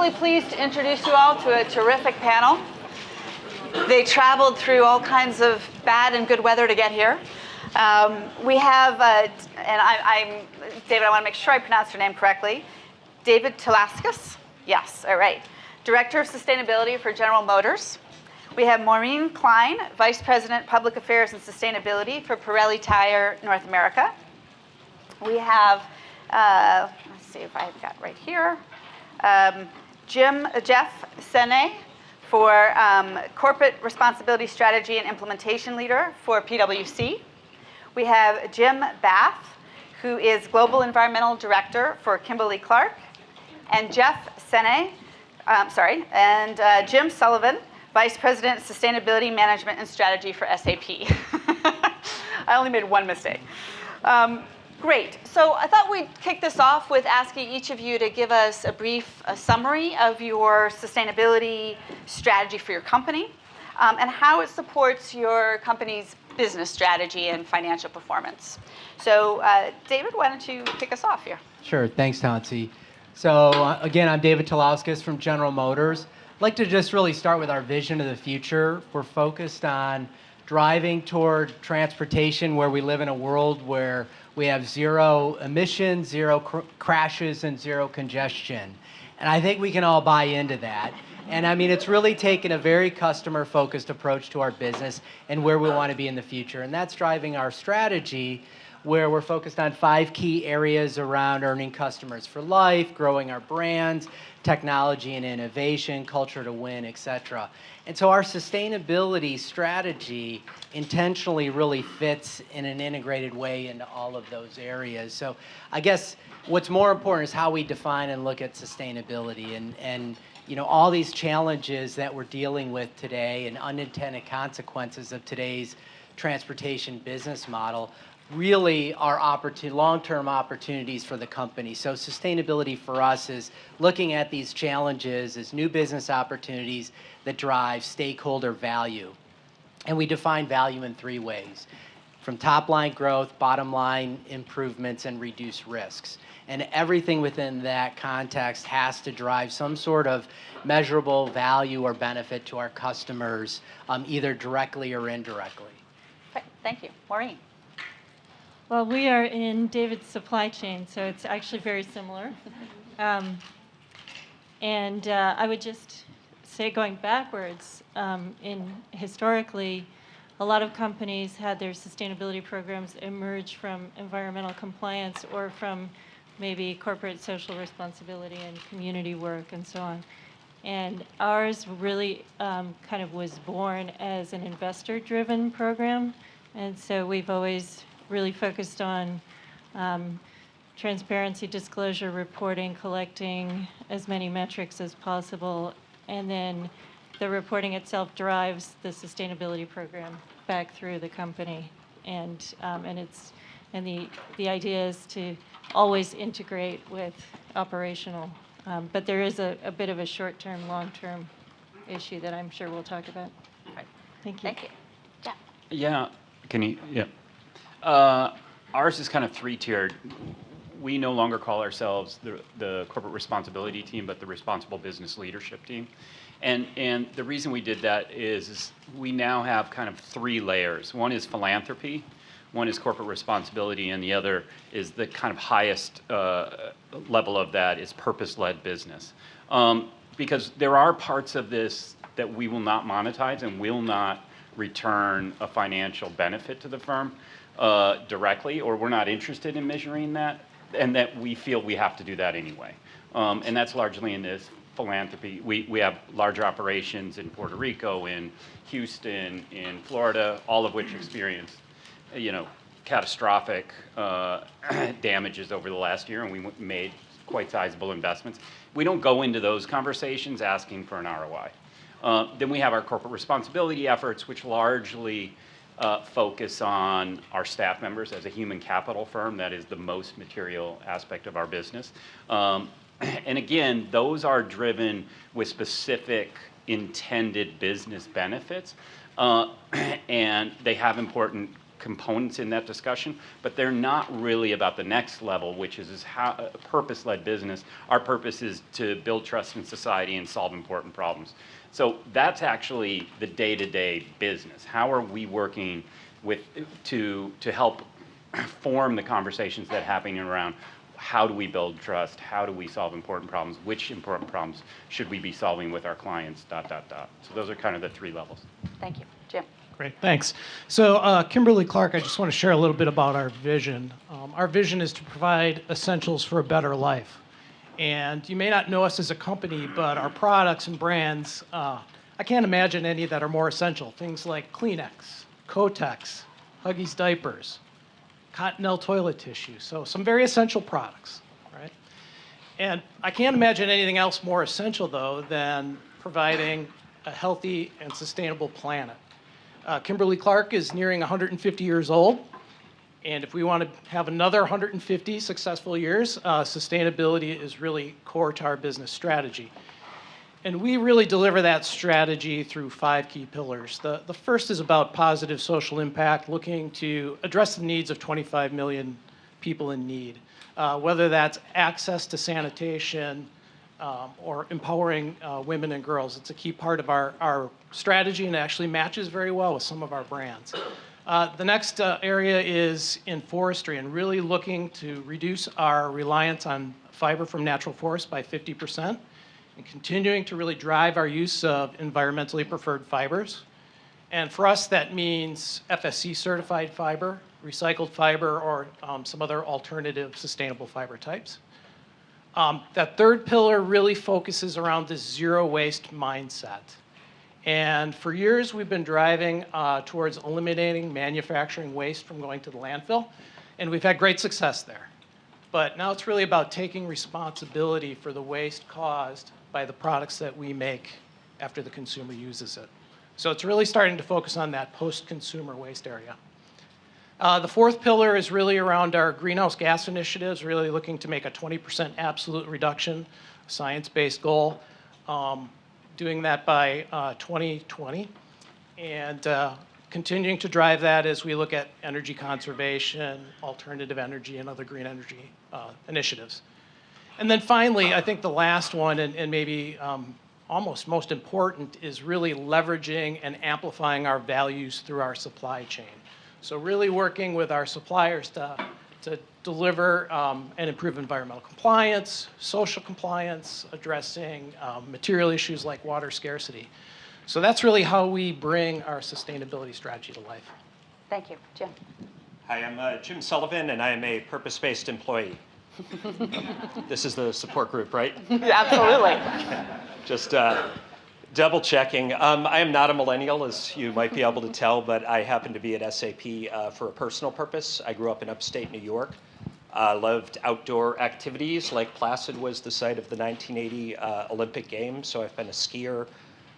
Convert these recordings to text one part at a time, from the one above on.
really pleased to introduce you all to a terrific panel. They traveled through all kinds of bad and good weather to get here. We have, and I'm David, I want to make sure I pronounce your name correctly. David Tulauskas? Yes, all right. Director of Sustainability for General Motors. We have Maureen Kline, Vice President, Public Affairs and Sustainability for Pirelli Tire North America. We have, let's see if I've got right here, Jeff Senne for Corporate Responsibility Strategy and Implementation Leader for PwC. We have Jim Bath, who is Global Environmental Director for Kimberly Clark, and Jeff Senne, and Jim Sullivan, Vice President, Sustainability Management and Strategy for SAP. I only made one mistake. Great. So I thought we'd kick this off with asking each of you to give us a brief summary of your sustainability strategy for your company and how it supports your company's business strategy and financial performance. So David, why don't you kick us off here? Sure. Thanks, Tensie. So again, I'm David Tulauskas from General Motors. I'd like to just really start with our vision of the future. We're focused on driving toward transportation where we live in a world where we have zero emissions, zero crashes, and zero congestion. And I think we can all buy into that. And I mean, it's really taken a very customer-focused approach to our business and where we want to be in the future. And that's driving our strategy, where we're focused on 5 key areas around earning customers for life, growing our brands, technology and innovation, culture to win, et cetera. And so our sustainability strategy intentionally really fits in an integrated way into all of those areas. So I guess what's more important is how we define and look at sustainability and you know, all these challenges that we're dealing with today and unintended consequences of today's transportation business model really are long-term opportunities for the company. So sustainability for us is looking at these challenges as new business opportunities that drive stakeholder value. And we define value in 3 ways: from top-line growth, bottom-line improvements, and reduce risks. And everything within that context has to drive some sort of measurable value or benefit to our customers, either directly or indirectly. Okay, thank you. Maureen. Well, we are in David's supply chain, so it's actually very similar. I would just say, going backwards, historically, a lot of companies had their sustainability programs emerge from environmental compliance or from maybe corporate social responsibility and community work and so on. And ours really kind of was born as an investor-driven program. And so we've always really focused on transparency, disclosure, reporting, collecting as many metrics as possible, and then the reporting itself drives the sustainability program back through the company, and the idea is to always integrate with operational, but there is a bit of a short-term, long-term issue that I'm sure we'll talk about. Right. Thank you. Thank you. Yeah. Yeah. Can you? Yeah. Ours is kind of 3-tiered. We no longer call ourselves the corporate responsibility team, but the responsible business leadership team. And the reason we did that is we now have kind of 3 layers. One is philanthropy, one is corporate responsibility, and the other is the kind of highest level of that is purpose-led business. Because there are parts of this that we will not monetize and will not return a financial benefit to the firm directly, or we're not interested in measuring that, and that we feel we have to do that anyway. And that's largely in this philanthropy. We have larger operations in Puerto Rico, in Houston, in Florida, all of which experienced, you know, catastrophic damages over the last year, and we made quite sizable investments. We don't go into those conversations asking for an ROI. Then we have our corporate responsibility efforts, which largely focus on our staff members. As a human capital firm, that is the most material aspect of our business. And again, those are driven with specific intended business benefits, and they have important components in that discussion, but they're not really about the next level, which is how a purpose-led business. Our purpose is to build trust in society and solve important problems. So that's actually the day-to-day business. How are we working to help form the conversations that are happening around how do we build trust, how do we solve important problems, which important problems should we be solving with our clients, ... So those are kind of the three levels. Thank you. Jim. Great, thanks. So Kimberly Clark, I just want to share a little bit about our vision. Our vision is to provide essentials for a better life. And you may not know us as a company, but our products and brands, I can't imagine any that are more essential. Things like Kleenex, Kotex, Huggies diapers, Cottonelle toilet tissue. So some very essential products, right? And I can't imagine anything else more essential, though, than providing a healthy and sustainable planet. Kimberly Clark is nearing 150 years old. And if we want to have another 150 successful years, sustainability is really core to our business strategy. And we really deliver that strategy through 5 key pillars. The first is about positive social impact, looking to address the needs of 25 million people in need, whether that's access to sanitation or empowering women and girls. It's a key part of our strategy and actually matches very well with some of our brands. The next area is in forestry and really looking to reduce our reliance on fiber from natural forests by 50%. And continuing to really drive our use of environmentally preferred fibers. And for us, that means FSC certified fiber, recycled fiber, or some other alternative sustainable fiber types. That third pillar really focuses around this zero waste mindset. And for years, we've been driving towards eliminating manufacturing waste from going to the landfill, and we've had great success there. But now it's really about taking responsibility for the waste caused by the products that we make after the consumer uses it. So it's really starting to focus on that post-consumer waste area. The fourth pillar is really around our greenhouse gas initiatives, really looking to make a 20% absolute reduction, science-based goal, doing that by 2020, and continuing to drive that as we look at energy conservation, alternative energy, and other green energy initiatives. And then finally, I think the last one, and maybe almost most important, is really leveraging and amplifying our values through our supply chain. So really working with our suppliers to deliver and improve environmental compliance, social compliance, addressing material issues like water scarcity. So that's really how we bring our sustainability strategy to life. Thank you. Jim. Hi, I'm Jim Sullivan, and I am a purpose-based employee. This is the support group, right? Absolutely. Just double checking. I am not a millennial, as you might be able to tell, but I happen to be at SAP for a personal purpose. I grew up in upstate New York. Loved outdoor activities, like Placid was the site of the 1980 Olympic Games, so I've been a skier,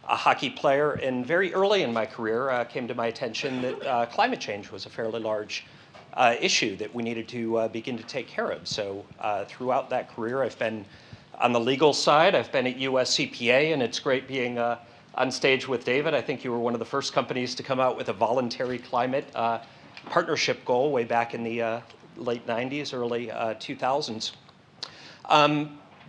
a hockey player, and very early in my career came to my attention that climate change was a fairly large issue that we needed to begin to take care of. So throughout that career, I've been on the legal side. I've been at US CPA, and it's great being on stage with David. I think you were one of the first companies to come out with a voluntary climate partnership goal way back in the late 90s, early 2000s.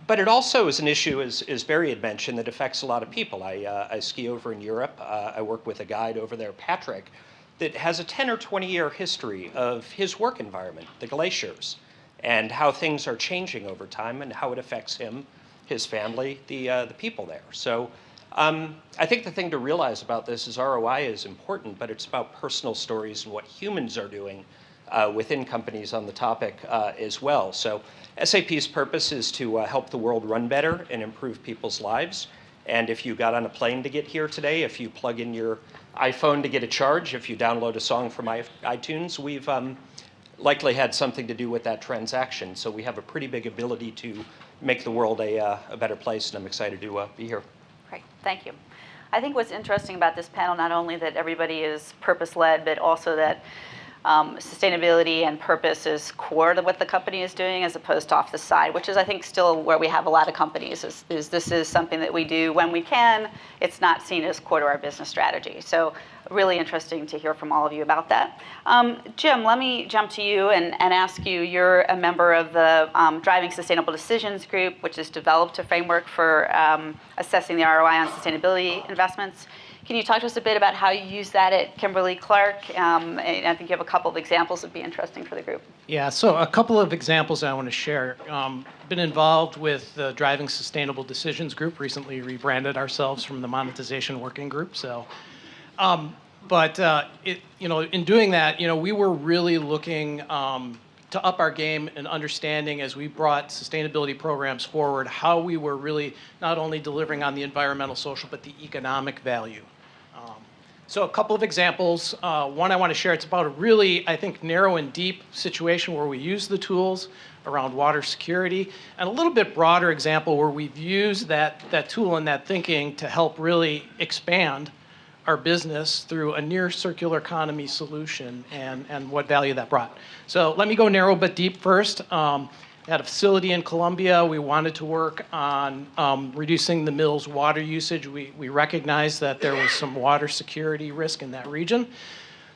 But it also is an issue, as Barry had mentioned, that affects a lot of people. I ski over in Europe. I work with a guide over there, Patrick, that has a 10 or 20-year history of his work environment, the glaciers, and how things are changing over time and how it affects him, his family, the people there. So I think the thing to realize about this is ROI is important, but it's about personal stories and what humans are doing within companies on the topic as well. So SAP's purpose is to help the world run better and improve people's lives. And if you got on a plane to get here today, if you plug in your iPhone to get a charge, if you download a song from iTunes, we've likely had something to do with that transaction. So we have a pretty big ability to make the world a better place, and I'm excited to be here. Great, thank you. I think what's interesting about this panel, not only that everybody is purpose-led, but also that sustainability and purpose is core to what the company is doing as opposed to off the side, which is, I think, still where we have a lot of companies, is this is something that we do when we can. It's not seen as core to our business strategy. So really interesting to hear from all of you about that. Jim, let me jump to you and ask you, you're a member of the Driving Sustainable Decisions group, which has developed a framework for assessing the ROI on sustainability investments. Can you talk to us a bit about how you use that at Kimberly Clark? And I think you have a couple of examples that would be interesting for the group. Yeah, so a couple of examples I want to share. Been involved with the Driving Sustainable Decisions group, recently rebranded ourselves from the Monetization Working Group. So, in doing that, we were really looking to up our game and understanding as we brought sustainability programs forward, how we were really not only delivering on the environmental, social, but the economic value. So a couple of examples. One I want to share, it's about a really, I think, narrow and deep situation where we use the tools around water security, and a little bit broader example where we've used that tool and that thinking to help really expand our business through a near circular economy solution and what value that brought. So let me go narrow but deep first. At a facility in Colombia, we wanted to work on reducing the mill's water usage. We recognized that there was some water security risk in that region.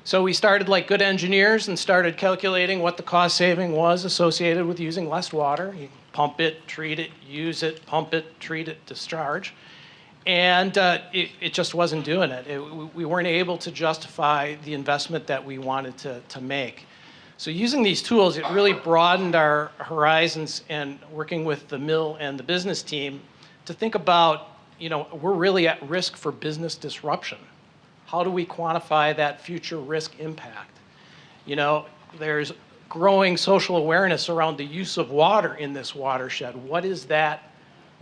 So we started like good engineers and started calculating what the cost saving was associated with using less water. You pump it, treat it, use it, pump it, treat it, discharge. And it just wasn't doing it. We weren't able to justify the investment that we wanted to make. So using these tools, it really broadened our horizons, and working with the mill and the business team to think about, we're really at risk for business disruption. How do we quantify that future risk impact? There's growing social awareness around the use of water in this watershed. What is that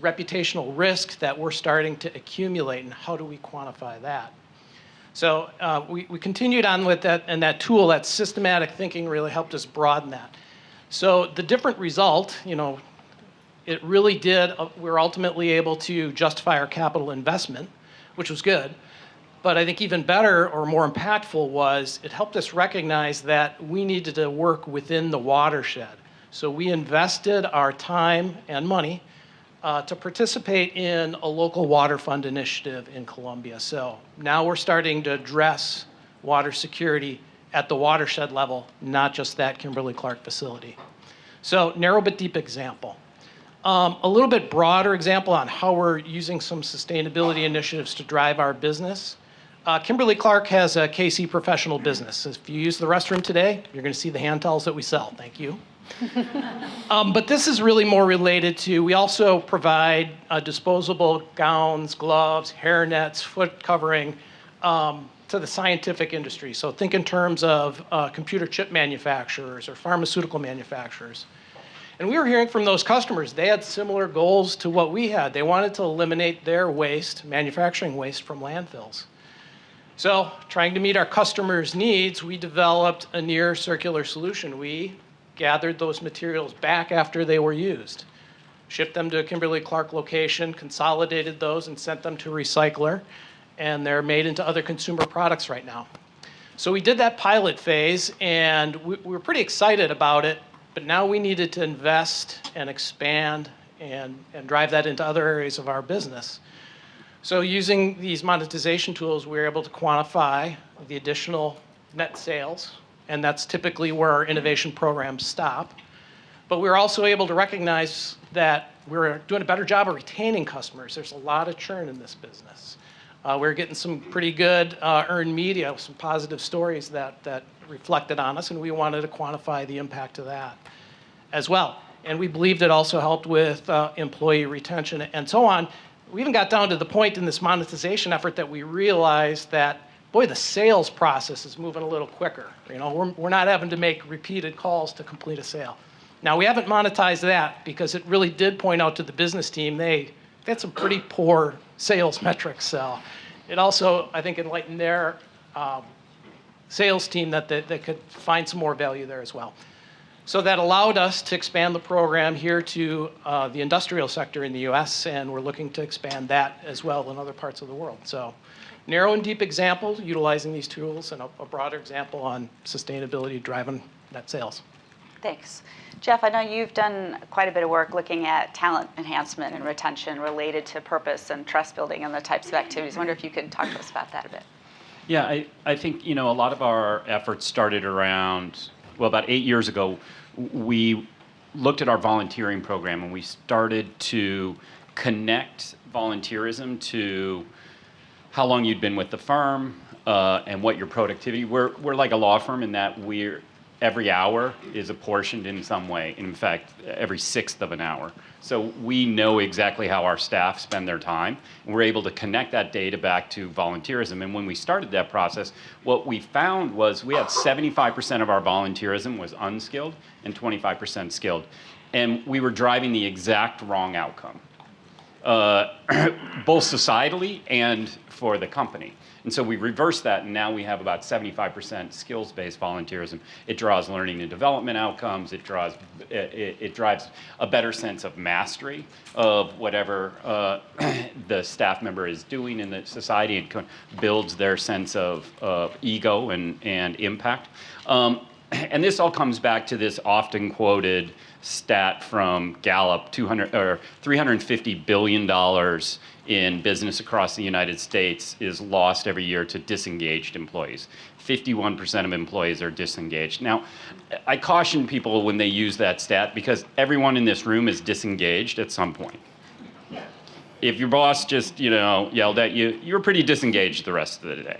reputational risk that we're starting to accumulate, and how do we quantify that? So we continued on with that, and that tool, that systematic thinking, really helped us broaden that. So the different result, it really did, we were ultimately able to justify our capital investment, which was good. But I think even better or more impactful was it helped us recognize that we needed to work within the watershed. So we invested our time and money to participate in a local water fund initiative in Colombia. So now we're starting to address water security at the watershed level, not just that Kimberly Clark facility. So narrow but deep example. A little bit broader example on how we're using some sustainability initiatives to drive our business. Kimberly Clark has a KC professional business. If you use the restroom today, you're going to see the hand towels that we sell. Thank you. But this is really more related to, we also provide disposable gowns, gloves, hair nets, foot covering to the scientific industry. So think in terms of computer chip manufacturers or pharmaceutical manufacturers. And we were hearing from those customers, they had similar goals to what we had. They wanted to eliminate their waste, manufacturing waste, from landfills. So trying to meet our customers' needs, we developed a near circular solution. We gathered those materials back after they were used, shipped them to a Kimberly Clark location, consolidated those, and sent them to a recycler, and they're made into other consumer products right now. So we did that pilot phase, and we were pretty excited about it, but now we needed to invest and expand and drive that into other areas of our business. So using these monetization tools, we were able to quantify the additional net sales, and that's typically where our innovation programs stop. But we were also able to recognize that we're doing a better job of retaining customers. There's a lot of churn in this business. We're getting some pretty good earned media, some positive stories that reflected on us, and we wanted to quantify the impact of that as well. And we believed it also helped with employee retention and so on. We even got down to the point in this monetization effort that we realized that, boy, the sales process is moving a little quicker. We're not having to make repeated calls to complete a sale. Now, we haven't monetized that because it really did point out to the business team they had some pretty poor sales metrics. So it also, I think, enlightened their sales team that they could find some more value there as well. So that allowed us to expand the program here to the industrial sector in the US, and we're looking to expand that as well in other parts of the world. So narrow and deep example utilizing these tools, and a broader example on sustainability driving net sales. Thanks. Jeff, I know you've done quite a bit of work looking at talent enhancement and retention related to purpose and trust building and the types of activities. I wonder if you could talk to us about that a bit. Yeah, I think, a lot of our efforts started around, well, about 8 years ago, we looked at our volunteering program and we started to connect volunteerism to how long you'd been with the firm and what your productivity. We're like a law firm in that every hour is apportioned in some way. In fact, every sixth of an hour. So we know exactly how our staff spend their time, and we're able to connect that data back to volunteerism. And when we started that process, what we found was we had 75% of our volunteerism was unskilled and 25% skilled. And we were driving the exact wrong outcome, both societally and for the company. And so we reversed that, and now we have about 75% skills-based volunteerism. It draws learning and development outcomes. It drives a better sense of mastery of whatever the staff member is doing in the society, and builds their sense of ego and impact. And this all comes back to this often quoted stat from Gallup: $350 billion in business across the United States is lost every year to disengaged employees. 51% of employees are disengaged. Now, I caution people when they use that stat because everyone in this room is disengaged at some point. If your boss just, yelled at you, you're pretty disengaged the rest of the day.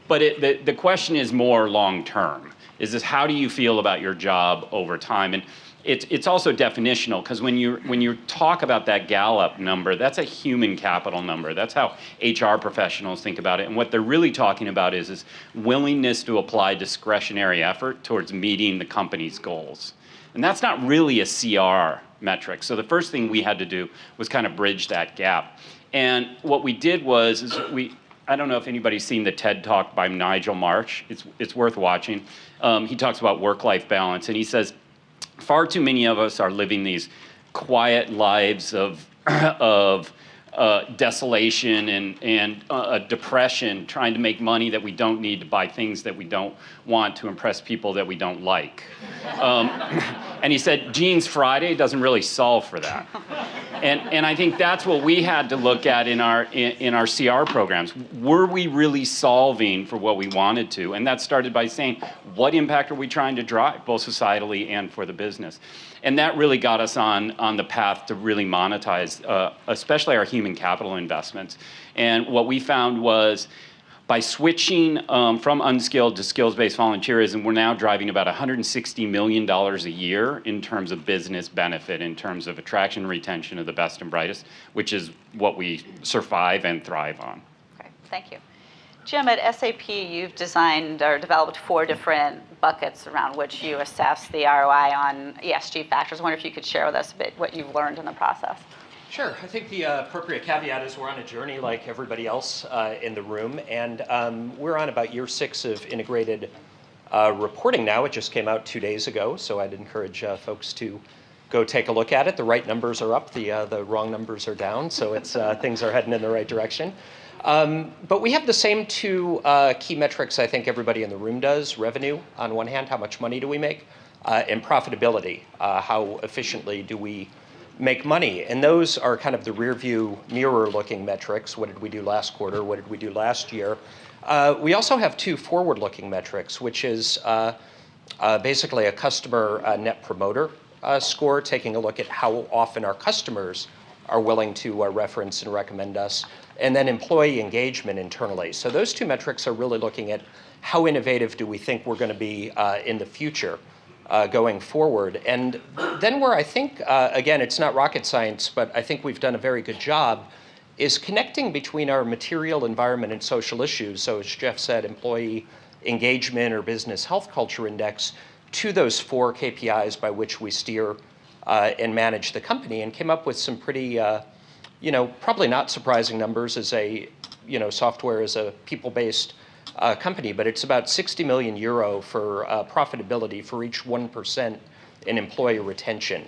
But the question is more long term. Is this, how do you feel about your job over time? And it's also definitional, because when you talk about that Gallup number, that's a human capital number. That's how HR professionals think about it. And what they're really talking about is willingness to apply discretionary effort towards meeting the company's goals. And that's not really a CR metric. So the first thing we had to do was kind of bridge that gap. And what we did was I don't know if anybody's seen the TED Talk by Nigel March. It's worth watching. He talks about work-life balance, and he says, far too many of us are living these quiet lives of desolation and depression, trying to make money that we don't need to buy things that we don't want to impress people that we don't like. And he said, Jeans Friday doesn't really solve for that. And I think that's what we had to look at in our CR programs. Were we really solving for what we wanted to? And that started by saying, what impact are we trying to drive, both societally and for the business? And that really got us on the path to really monetize, especially our human capital investments. And what we found was, by switching from unskilled to skills-based volunteerism, we're now driving about $160 million a year in terms of business benefit, in terms of attraction and retention of the best and brightest, which is what we survive and thrive on. Okay, thank you. Jim, at SAP, you've designed or developed 4 different buckets around which you assess the ROI on ESG factors. I wonder if you could share with us a bit what you've learned in the process. Sure. I think the appropriate caveat is we're on a journey like everybody else in the room, and we're on about year 6 of integrated reporting now. It just came out 2 days ago, so I'd encourage folks to go take a look at it. The right numbers are up, the wrong numbers are down, so it's things are heading in the right direction. But we have the same 2 key metrics I think everybody in the room does. Revenue, on one hand, how much money do we make, and profitability, how efficiently do we make money. And those are kind of the rear view mirror looking metrics. What did we do last quarter? What did we do last year? We also have 2 forward looking metrics, which is basically a customer net promoter score, taking a look at how often our customers are willing to reference and recommend us, and then employee engagement internally. So those 2 metrics are really looking at how innovative do we think we're going to be in the future. Going forward. And then where I think, again, it's not rocket science, but I think we've done a very good job, is connecting between our material, environment, and social issues. So as Jeff said, employee engagement or business health culture index, to those 4 KPIs by which we steer and manage the company, and came up with some pretty, probably not surprising numbers as software is a people-based company, but it's about 60 million euro for profitability for each 1% in employee retention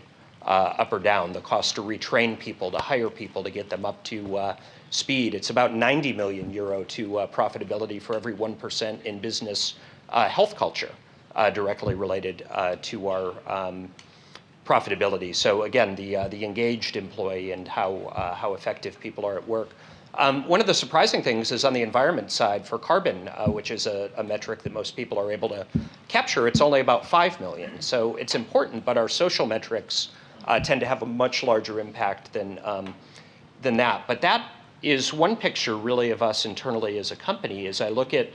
up or down. The cost to retrain people, to hire people, to get them up to speed. It's about 90 million euro to profitability for every 1% in business health culture directly related to our profitability. So again, the engaged employee and how effective people are at work. One of the surprising things is on the environment side for carbon, which is a metric that most people are able to capture. It's only about 5 million. So it's important, but our social metrics tend to have a much larger impact than that. But that is one picture really of us internally as a company. As I look at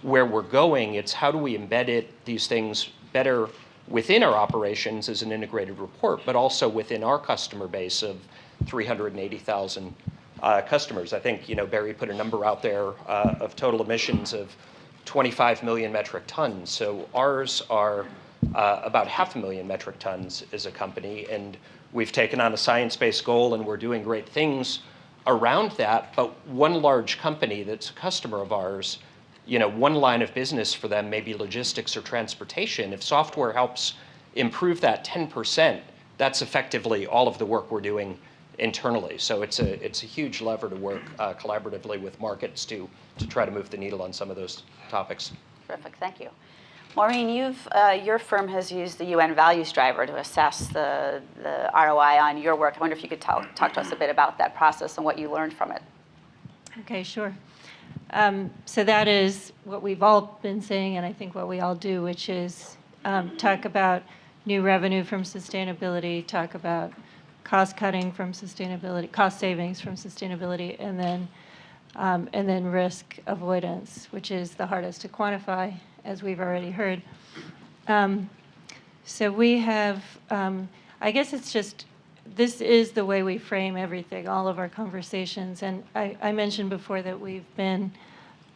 where we're going, it's how do we embed these things better within our operations as an integrated report, but also within our customer base of 380,000 customers. I think Barry put a number out there of total emissions of 25 million metric tons. So ours are about 500,000 metric tons as a company, and we've taken on a science-based goal, and we're doing great things around that. But one large company that's a customer of ours, one line of business for them may be logistics or transportation. If software helps improve that 10%, that's effectively all of the work we're doing internally. So it's a huge lever to work collaboratively with markets to try to move the needle on some of those topics. Terrific, thank you. Maureen, your firm has used the UN values driver to assess the ROI on your work. I wonder if you could talk to us a bit about that process and what you learned from it. Okay, sure. So that is what we've all been saying, and I think what we all do, which is talk about new revenue from sustainability, talk about cost cutting from sustainability, cost savings from sustainability, and then risk avoidance, which is the hardest to quantify, as we've already heard. So we have, I guess it's just, this is the way we frame everything, all of our conversations. And I mentioned before that we've been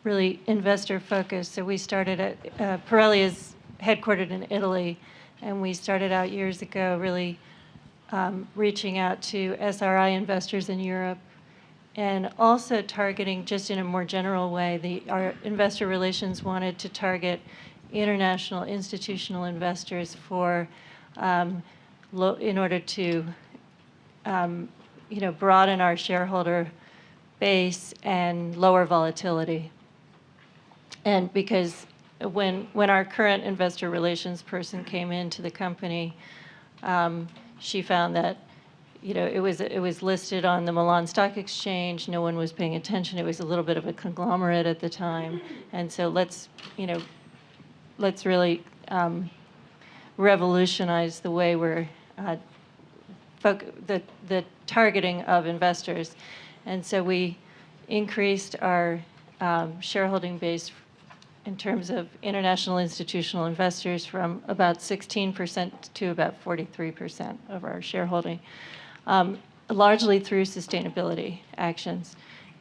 really investor focused. So we started at, Pirelli is headquartered in Italy, and we started out years ago really reaching out to SRI investors in Europe, and also targeting, just in a more general way, our investor relations wanted to target international institutional investors for, in order to, broaden our shareholder base and lower volatility. And because when our current investor relations person came into the company, she found that it was listed on the Milan Stock Exchange. No one was paying attention. It was a little bit of a conglomerate at the time, and so let's really revolutionize the way we're the targeting of investors, and so we increased our shareholding base in terms of international institutional investors from about 16% to about 43% of our shareholding, largely through sustainability actions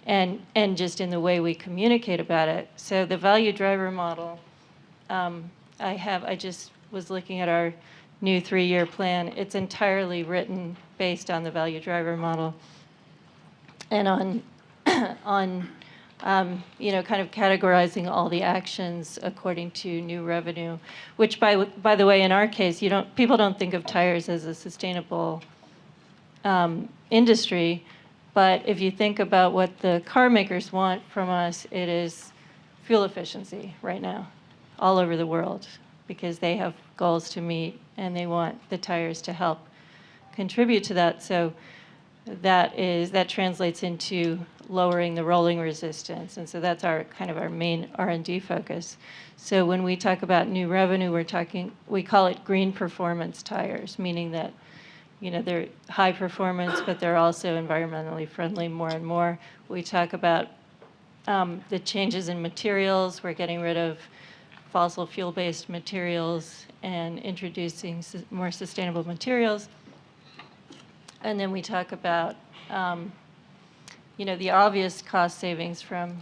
and just in the way we communicate about it. So the value driver model, I just was looking at our new 3-year plan. It's entirely written based on the value driver model and on kind of categorizing all the actions according to new revenue, which by the way, in our case, people don't think of tires as a sustainable industry, but if you think about what the car makers want from us, it is fuel efficiency right now, all over the world, because they have goals to meet and they want the tires to help contribute to that. So that translates into lowering the rolling resistance, and so that's our main R&D focus. So when we talk about new revenue, we call it green performance tires, meaning that they're high performance, but they're also environmentally friendly more and more. We talk about the changes in materials. We're getting rid of fossil fuel-based materials and introducing more sustainable materials. And then we talk about the obvious cost savings from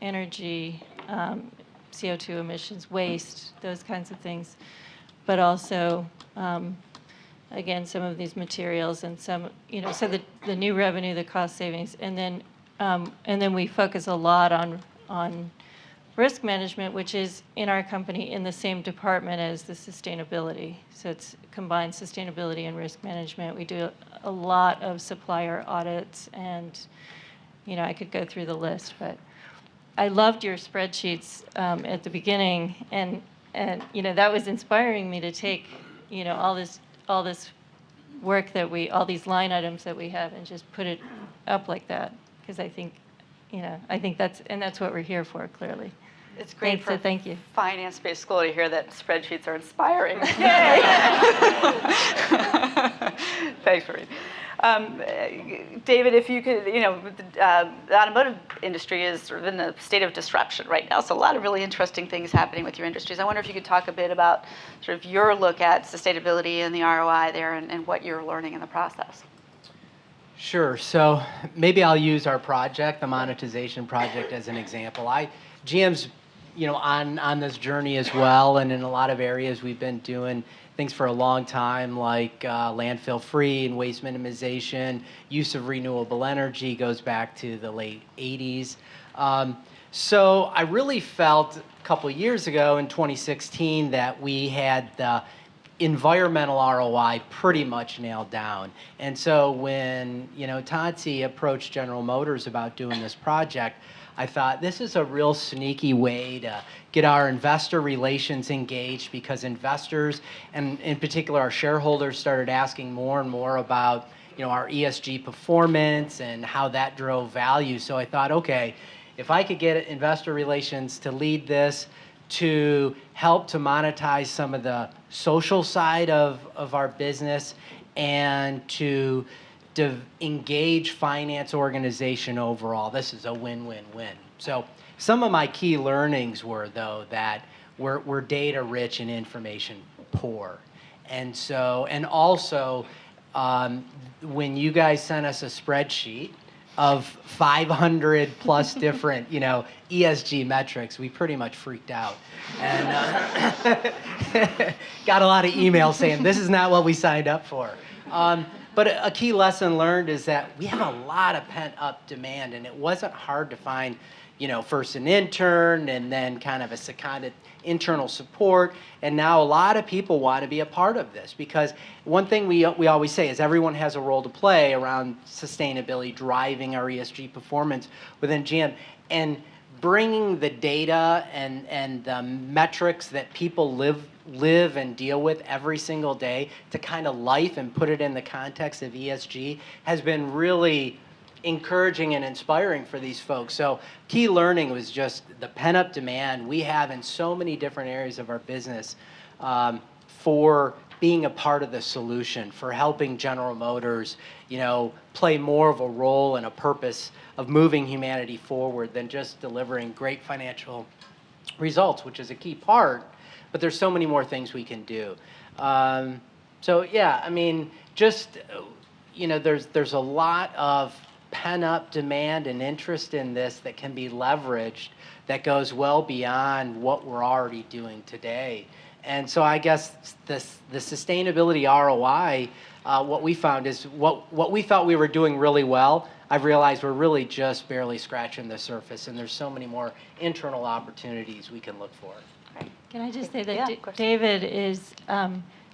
energy, CO2 emissions, waste, those kinds of things, but also, again, some of these materials and some, so the new revenue, the cost savings, and then we focus a lot on risk management, which is in our company in the same department as the sustainability. So it's combined sustainability and risk management. We do a lot of supplier audits, and I could go through the list, but I loved your spreadsheets at the beginning, and that was inspiring me to take all this work that all these line items that we have, and just put it up like that, because I think that's what we're here for, clearly. It's great for thank you. finance-based school to hear that spreadsheets are inspiring. Yay! Thanks, Maureen. David, if you could, the automotive industry is sort of in a state of disruption right now, so a lot of really interesting things happening with your industries. I wonder if you could talk a bit about sort of your look at sustainability and the ROI there, and what you're learning in the process. Sure. So maybe I'll use our project, the monetization project, as an example. GM's, on this journey as well, and in a lot of areas we've been doing things for a long time, like landfill-free and waste minimization. Use of renewable energy goes back to the late 80s. So I really felt a couple of years ago in 2016 that we had the environmental ROI pretty much nailed down. And so when, Tensie approached General Motors about doing this project, I thought this is a real sneaky way to get our investor relations engaged, because investors, and in particular our shareholders, started asking more and more about our ESG performance and how that drove value. So I thought, okay, if I could get investor relations to lead this, to help to monetize some of the social side of our business, and to engage finance organization overall, this is a win-win-win. So some of my key learnings were, though, that we're data rich and information poor. And also, when you guys sent us a spreadsheet of 500 plus different, ESG metrics, we pretty much freaked out, and got a lot of emails saying this is not what we signed up for. But a key lesson learned is that we have a lot of pent-up demand, and it wasn't hard to find, first an intern and then kind of a seconded internal support, and now a lot of people want to be a part of this, because one thing we always say is everyone has a role to play around sustainability, driving our ESG performance within GM, and bringing the data and the metrics that people live and deal with every single day to kind of life and put it in the context of ESG has been really encouraging and inspiring for these folks. So key learning was just the pent-up demand we have in so many different areas of our business for being a part of the solution, for helping General Motors, play more of a role and a purpose of moving humanity forward than just delivering great financial results, which is a key part, but there's so many more things we can do. So yeah, I mean, just, there's a lot of pent-up demand and interest in this that can be leveraged that goes well beyond what we're already doing today. And so I guess the sustainability ROI, what we found is what we thought we were doing really well, I've realized we're really just barely scratching the surface, and there's so many more internal opportunities we can look for. Can I just say that Yeah, of course. David is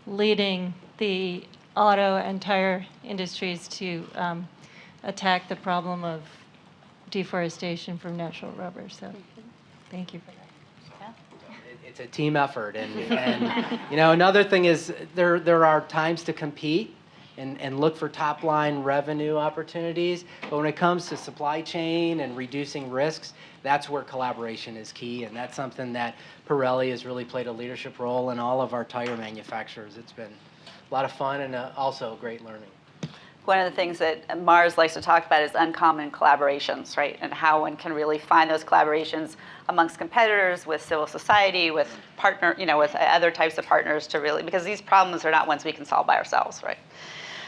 leading the auto and tire industries to attack the problem of deforestation from natural rubber. So thank you for that. It's a team effort, and another thing is there are times to compete and look for top line revenue opportunities, but when it comes to supply chain and reducing risks, that's where collaboration is key, and that's something that Pirelli has really played a leadership role in all of our tire manufacturers. It's been a lot of fun and also great learning. One of the things that Mars likes to talk about is uncommon collaborations, right? And how one can really find those collaborations amongst competitors, with civil society, with with other types of partners to really, because these problems are not ones we can solve by ourselves, right?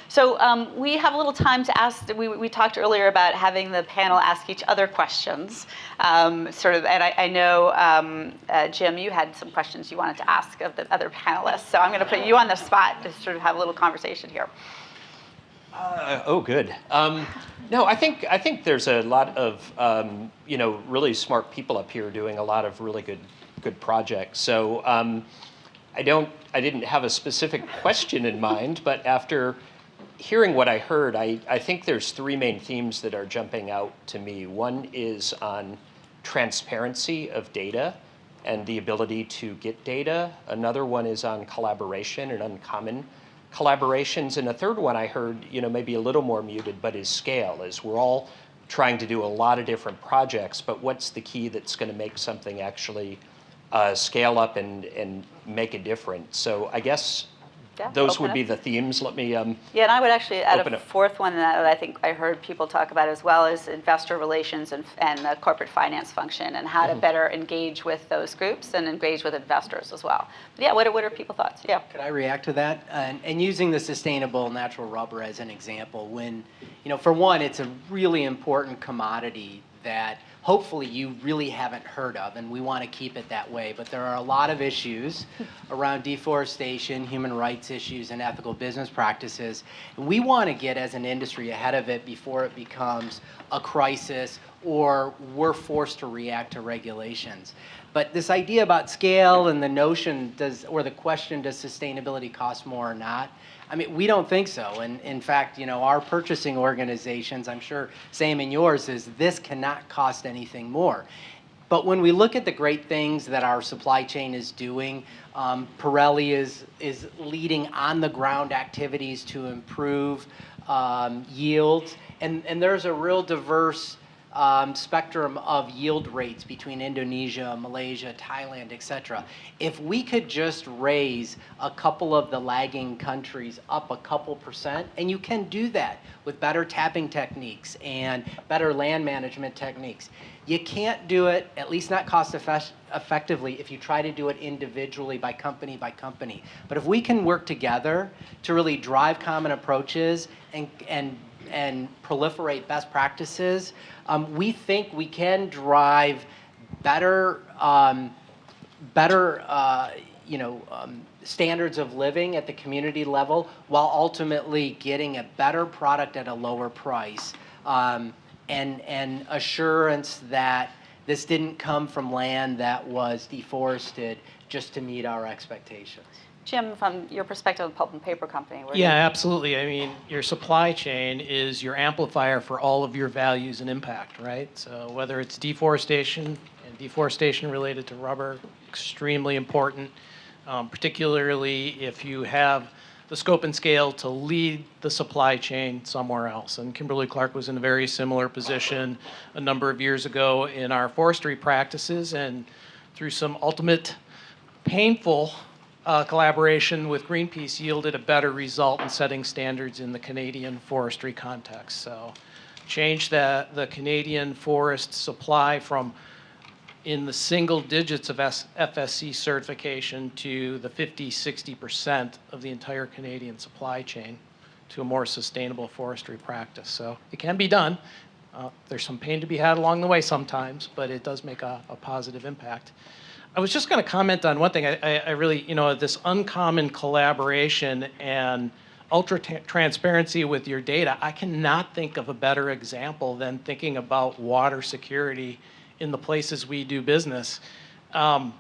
So we have a little time to ask. We talked earlier about having the panel ask each other questions, and I know, Jim, you had some questions you wanted to ask of the other panelists, so I'm going to put you on the spot to sort of have a little conversation here. Oh, good. No, I think there's a lot of really smart people up here doing a lot of really good projects. So I didn't have a specific question in mind, but after hearing what I heard, I think there's three main themes that are jumping out to me. One is on transparency of data and the ability to get data. Another one is on collaboration and uncommon collaborations. And a third one I heard, maybe a little more muted, but is scale, is we're all trying to do a lot of different projects, but what's the key that's going to make something actually scale up and make a difference? So I guess those would be the themes. Let me Yeah, and I would actually add open a up. fourth one that I think I heard people talk about as well, is investor relations and the corporate finance function, and how to better engage with those groups and engage with investors as well. But yeah, what are people's thoughts? Yeah. Could I react to that? And using the sustainable natural rubber as an example, when, for one, it's a really important commodity that hopefully you really haven't heard of, and we want to keep it that way. But there are a lot of issues around deforestation, human rights issues, and ethical business practices. And we want to get, as an industry, ahead of it before it becomes a crisis or we're forced to react to regulations. But this idea about scale and the notion, the question, does sustainability cost more or not? I mean, we don't think so. And in fact, our purchasing organizations, I'm sure same in yours, is this cannot cost anything more. But when we look at the great things that our supply chain is doing, Pirelli is leading on the ground activities to improve yields. And there's a real diverse spectrum of yield rates between Indonesia, Malaysia, Thailand, et cetera. If we could just raise a couple of the lagging countries up a couple percent, and you can do that with better tapping techniques and better land management techniques. You can't do it, at least not cost effectively, if you try to do it individually by company by company. But if we can work together to really drive common approaches and proliferate best practices, we think we can drive better standards of living at the community level, while ultimately getting a better product at a lower price, and assurance that this didn't come from land that was deforested just to meet our expectations. Jim, from your perspective of a pulp and paper company. Yeah, absolutely. I mean, your supply chain is your amplifier for all of your values and impact, right? So whether it's deforestation and deforestation related to rubber, extremely important, particularly if you have the scope and scale to lead the supply chain somewhere else. And Kimberly Clark was in a very similar position a number of years ago in our forestry practices, and through some ultimate painful collaboration with Greenpeace yielded a better result in setting standards in the Canadian forestry context. So change the Canadian forest supply from in the single digits of FSC certification to the 50-60% of the entire Canadian supply chain to a more sustainable forestry practice. So it can be done. There's some pain to be had along the way sometimes, but it does make a positive impact. I was just going to comment on one thing. I really, this uncommon collaboration and ultra transparency with your data, I cannot think of a better example than thinking about water security in the places we do business. I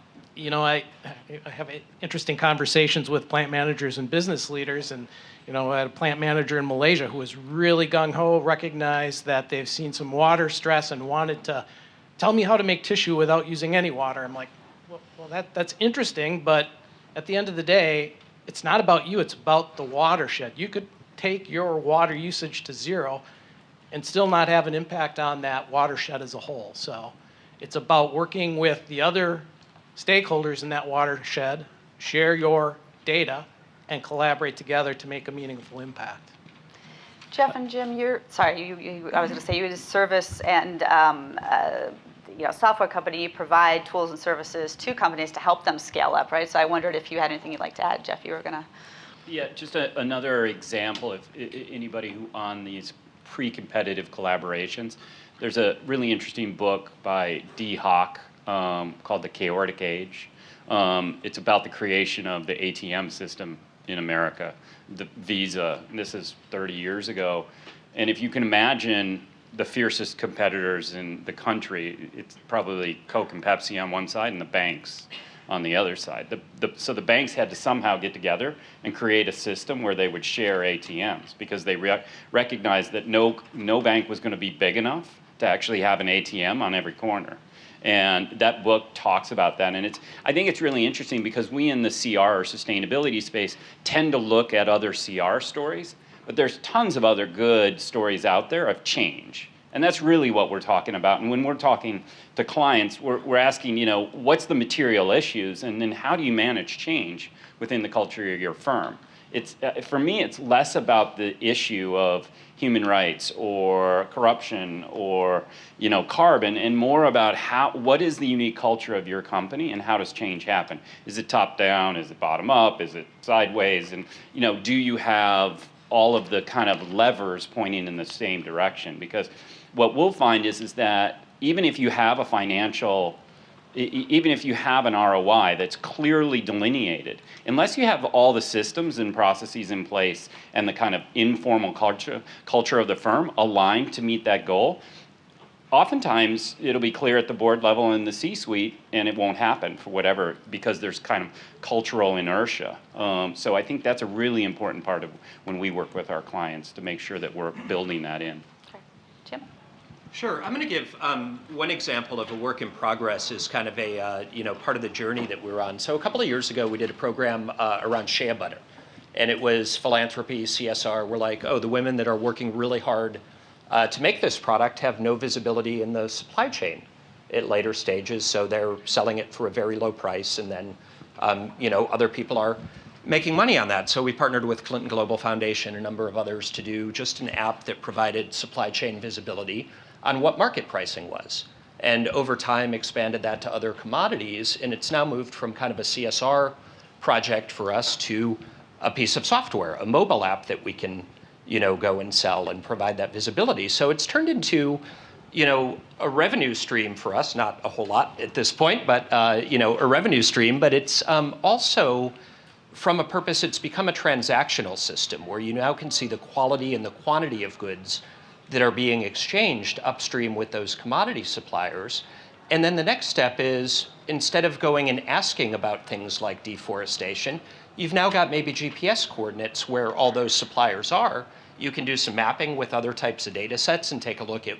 have interesting conversations with plant managers and business leaders, and I had a plant manager in Malaysia who was really gung-ho, recognized that they've seen some water stress and wanted to tell me how to make tissue without using any water. I'm like, well, that's interesting, but at the end of the day, it's not about you, it's about the watershed. You could take your water usage to zero and still not have an impact on that watershed as a whole. So it's about working with the other stakeholders in that watershed, share your data, and collaborate together to make a meaningful impact. Jeff and Jim, I was going to say, you as a service and software company, you provide tools and services to companies to help them scale up, right? So I wondered if you had anything you'd like to add. Jeff, you were going to. Yeah, just another example of anybody who on these pre-competitive collaborations. There's a really interesting book by D. Hawk called The Chaotic Age. It's about the creation of the ATM system in America. The Visa, this is 30 years ago. And if you can imagine the fiercest competitors in the country, it's probably Coke and Pepsi on one side and the banks on the other side. So the banks had to somehow get together and create a system where they would share ATMs because they recognized that no bank was going to be big enough to actually have an ATM on every corner. And that book talks about that. And I think it's really interesting because we in the CR or sustainability space tend to look at other CR stories, but there's tons of other good stories out there of change. And that's really what we're talking about. And when we're talking to clients, we're asking, what's the material issues, and then how do you manage change within the culture of your firm? For me, it's less about the issue of human rights or corruption or carbon, and more about what is the unique culture of your company and how does change happen? Is it top down? Is it bottom up? Is it sideways? And do you have all of the kind of levers pointing in the same direction? Because what we'll find is that even if you have a financial, even if you have an ROI that's clearly delineated, unless you have all the systems and processes in place and the kind of informal culture of the firm aligned to meet that goal, oftentimes it'll be clear at the board level and the C-suite, and it won't happen for whatever, because there's kind of cultural inertia. So I think that's a really important part of when we work with our clients to make sure that we're building that in. Okay. Jim? Sure. I'm going to give one example of a work in progress is kind of a part of the journey that we're on. So a couple of years ago, we did a program around shea butter, and it was philanthropy, CSR. We're like, the women that are working really hard to make this product have no visibility in the supply chain at later stages, so they're selling it for a very low price, and then other people are making money on that. So we partnered with Clinton Global Foundation, a number of others, to do just an app that provided supply chain visibility on what market pricing was. And over time expanded that to other commodities, and it's now moved from kind of a CSR project for us to a piece of software, a mobile app that we can go and sell and provide that visibility. So it's turned into a revenue stream for us, not a whole lot at this point, but a revenue stream, but it's also from a purpose, it's become a transactional system where you now can see the quality and the quantity of goods that are being exchanged upstream with those commodity suppliers. And then the next step is, instead of going and asking about things like deforestation, you've now got maybe GPS coordinates where all those suppliers are. You can do some mapping with other types of data sets and take a look at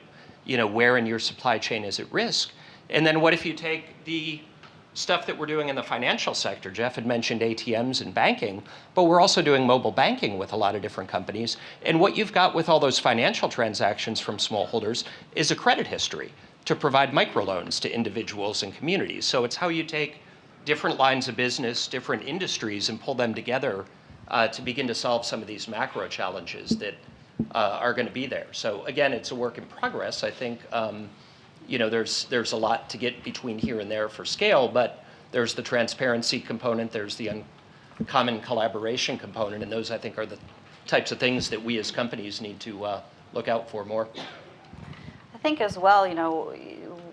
where in your supply chain is at risk. And then what if you take the stuff that we're doing in the financial sector? Jeff had mentioned ATMs and banking, but we're also doing mobile banking with a lot of different companies. And what you've got with all those financial transactions from smallholders is a credit history to provide microloans to individuals and communities. So it's how you take different lines of business, different industries, and pull them together to begin to solve some of these macro challenges that are going to be there. So again, it's a work in progress. I think there's a lot to get between here and there for scale, but there's the transparency component, there's the uncommon collaboration component, and those, I think, are the types of things that we as companies need to look out for more. I think as well,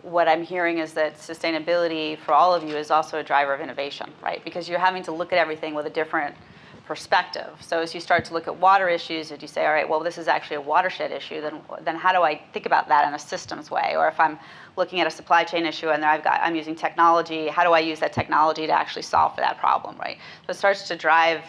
what I'm hearing is that sustainability for all of you is also a driver of innovation, right? Because you're having to look at everything with a different perspective. So as you start to look at water issues, if you say, all right, well, this is actually a watershed issue, then how do I think about that in a systems way? Or if I'm looking at a supply chain issue and I'm using technology, how do I use that technology to actually solve for that problem, right? So it starts to drive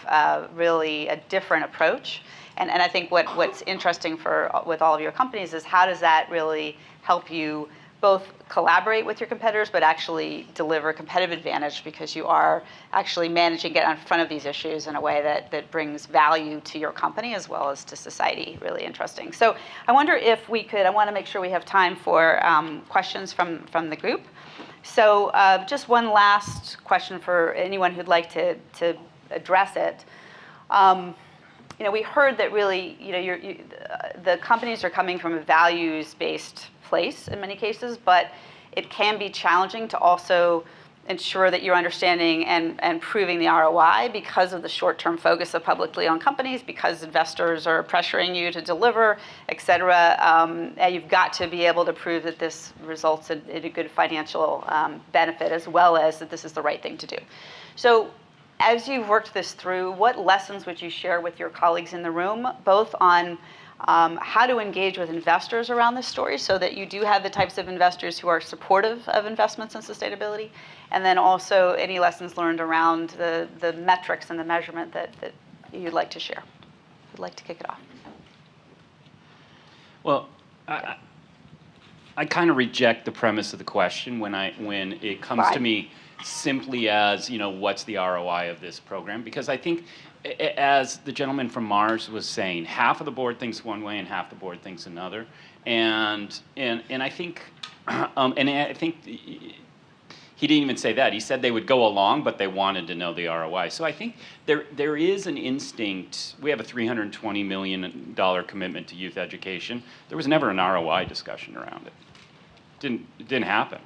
really a different approach. And I think what's interesting with all of your companies is how does that really help you both collaborate with your competitors, but actually deliver competitive advantage because you are actually managing to get in front of these issues in a way that brings value to your company as well as to society. Really interesting. So I wonder if we could, I want to make sure we have time for questions from the group. So just one last question for anyone who'd like to address it. We heard that really, the companies are coming from a values-based place in many cases, but it can be challenging to also ensure that you're understanding and proving the ROI because of the short-term focus of publicly owned companies, because investors are pressuring you to deliver, et cetera. And you've got to be able to prove that this results in a good financial benefit as well as that this is the right thing to do. So As you've worked this through, what lessons would you share with your colleagues in the room, both on how to engage with investors around this story so that you do have the types of investors who are supportive of investments in sustainability, and then also any lessons learned around the metrics and the measurement that you'd like to share? Who'd like to kick it off? Well, I kind of reject the premise of the question when it comes Why? to me simply as, what's the ROI of this program? Because I think, as the gentleman from Mars was saying, half of the board thinks one way and half the board thinks another, and I think, he didn't even say that. He said they would go along, but they wanted to know the ROI. So I think there is an instinct. We have a $320 million commitment to youth education. There was never an ROI discussion around it. It didn't happen.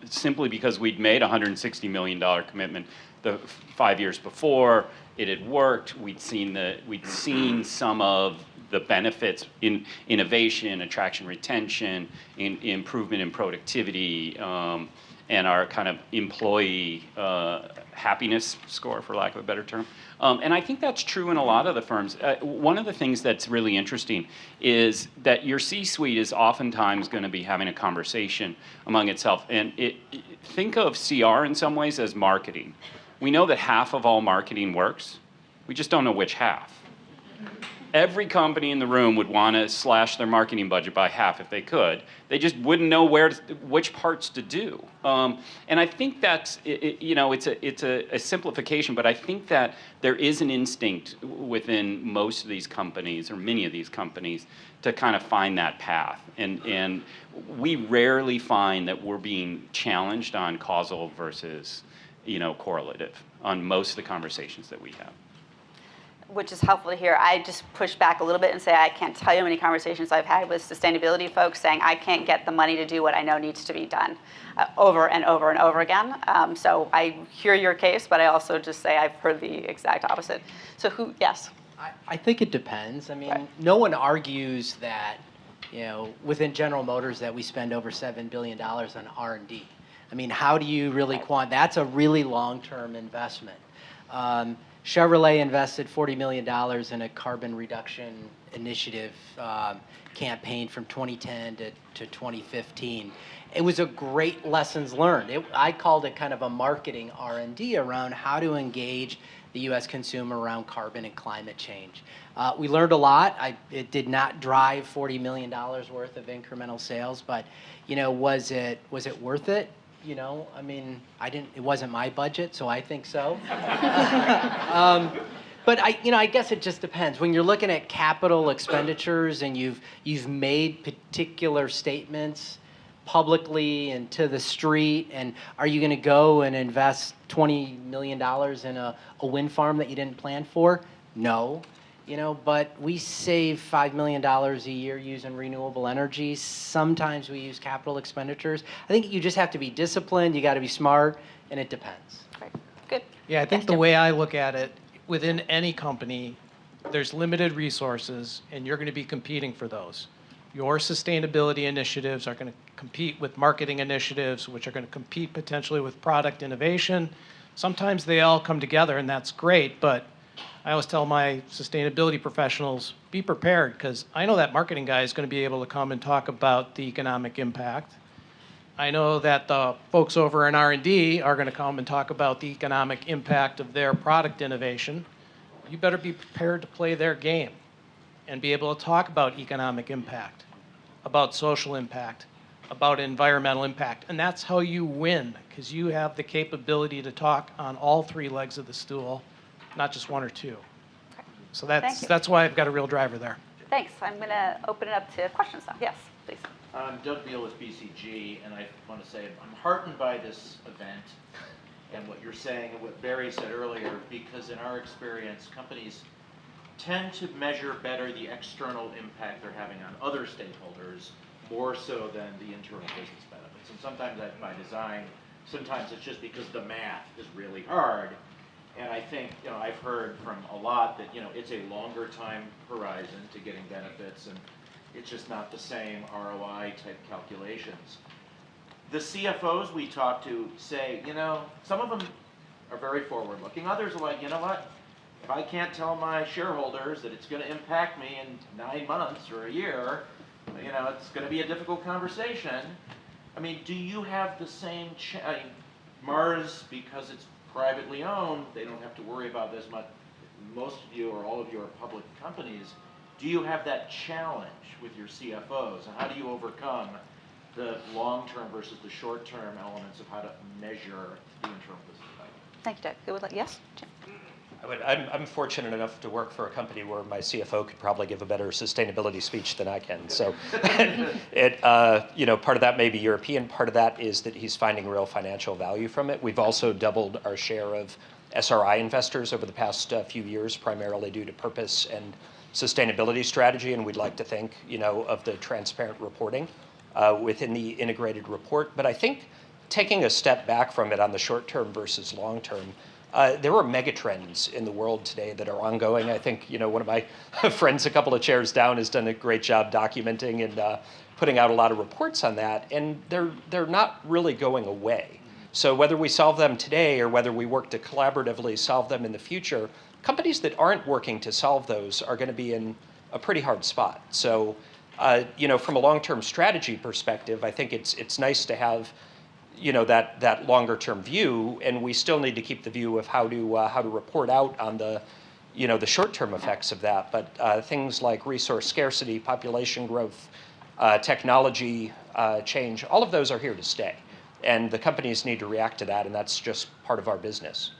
Simply because we'd made a $160 million commitment the 5 years before. It had worked. We'd seen some of the benefits in innovation, attraction, retention, in improvement in productivity, and our kind of employee happiness score, for lack of a better term. And I think that's true in a lot of the firms. One of the things that's really interesting is that your C-suite is oftentimes going to be having a conversation among itself. And think of CR in some ways as marketing. We know that half of all marketing works. We just don't know which half. Every company in the room would want to slash their marketing budget by half if they could. They just wouldn't know which parts to do. And I think that's, it's a simplification, but I think that there is an instinct within most of these companies, or many of these companies, to kind of find that path. And we rarely find that we're being challenged on causal versus, correlative on most of the conversations that we have. Which is helpful to hear. I just push back a little bit and say I can't tell you how many conversations I've had with sustainability folks saying I can't get the money to do what I know needs to be done over and over and over again. So I hear your case, but I also just say I've heard the exact opposite. So yes? I think it depends. I mean, no one argues that, within General Motors that we spend over $7 billion on R&D. I mean, how do you really that's a really long-term investment. Chevrolet invested $40 million in a carbon reduction initiative campaign from 2010 to 2015. It was a great lessons learned. I called it kind of a marketing R&D around how to engage the U.S. consumer around carbon and climate change. We learned a lot. It did not drive $40 million worth of incremental sales, but was it worth it? I mean, it wasn't my budget, so I think so. But I guess it just depends. When you're looking at capital expenditures and you've made particular statements publicly and to the street, and are you going to go and invest $20 million in a wind farm that you didn't plan for? No. But we save $5 million a year using renewable energy. Sometimes we use capital expenditures. I think you just have to be disciplined, you got to be smart, and it depends. Right. Good. Yeah, I think the way I look at it, within any company, there's limited resources, and you're going to be competing for those. Your sustainability initiatives are going to compete with marketing initiatives, which are going to compete potentially with product innovation. Sometimes they all come together, and that's great, but I always tell my sustainability professionals, be prepared, because I know that marketing guy is going to be able to come and talk about the economic impact. I know that the folks over in R&D are going to come and talk about the economic impact of their product innovation. You better be prepared to play their game and be able to talk about economic impact, about social impact, about environmental impact. And that's how you win, because you have the capability to talk on all three legs of the stool, not just one or two. So that's why I've got a real driver there. Thanks. I'm going to open it up to questions now. Yes, please. I'm Doug Beal with BCG, and I want to say I'm heartened by this event and what you're saying and what Barry said earlier, because in our experience, companies tend to measure better the external impact they're having on other stakeholders more so than the internal business benefits. And sometimes that's by design. Sometimes it's just because the math is really hard. And I think, I've heard from a lot that, it's a longer time horizon to getting benefits, and it's just not the same ROI type calculations. The CFOs we talk to say, some of them are very forward-looking. Others are like, you know what? If I can't tell my shareholders that it's going to impact me in 9 months or a year, you know, it's going to be a difficult conversation. I mean, do you have the same, I mean, Mars, because it's privately owned, they don't have to worry about this much. Most of you or all of you are public companies. Do you have that challenge with your CFOs? And how do you overcome the long-term versus the short-term elements of how to measure the internal business value? Thank you, Doug. Who would like, yes? Jim? I'm fortunate enough to work for a company where my CFO could probably give a better sustainability speech than I can. So, you know, part of that may be European. Part of that is that he's finding real financial value from it. We've also doubled our share of SRI investors over the past few years, primarily due to purpose and sustainability strategy. And we'd like to think, you know, of the transparent reporting within the integrated report. But I think taking a step back from it on the short term versus long term, there are megatrends in the world today that are ongoing. I think, you know, one of my friends a couple of chairs down has done a great job documenting and putting out a lot of reports on that, and they're not really going away. So whether we solve them today or whether we work to collaboratively solve them in the future, companies that aren't working to solve those are going to be in a pretty hard spot. So, you know, from a long-term strategy perspective, I think it's nice to have, you know, that longer-term view, and we still need to keep the view of how to report out on the, you know, the short-term effects of that. But things like resource scarcity, population growth, technology change, all of those are here to stay, and the companies need to react to that, and that's just part of our business.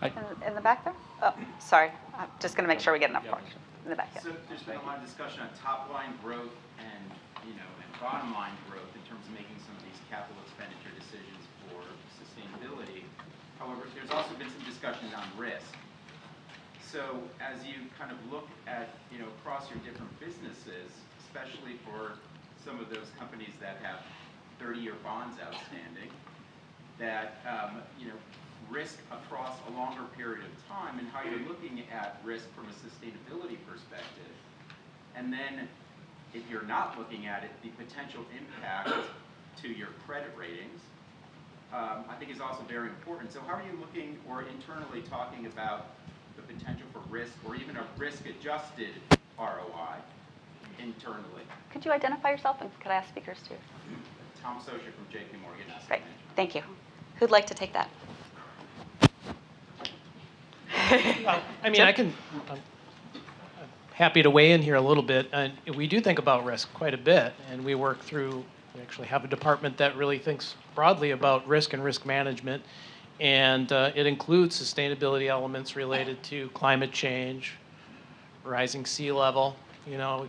In the back there? Oh, sorry. I'm just going to make sure we get enough questions. In the back, yeah. So there's been a lot of discussion on top line growth and, you know, and bottom line growth in terms of making some of these capital expenditure decisions for sustainability. However, there's also been some discussion on risk. So as you kind of look at, you know, across your different businesses, especially for some of those companies that have 30-year bonds outstanding, that, you know, risk across a longer period of time and how you're looking at risk from a sustainability perspective. And then if you're not looking at it, the potential impact to your credit ratings, I think is also very important. So how are you looking or internally talking about the potential for risk or even a risk-adjusted ROI internally? Could you identify yourself, and could I ask speakers too? Tom Socia from JP Morgan. Great, thank you. Who'd like to take that? I mean, I'm happy to weigh in here a little bit. And we do think about risk quite a bit, and we actually have a department that really thinks broadly about risk and risk management, and it includes sustainability elements related to climate change, rising sea level. You know,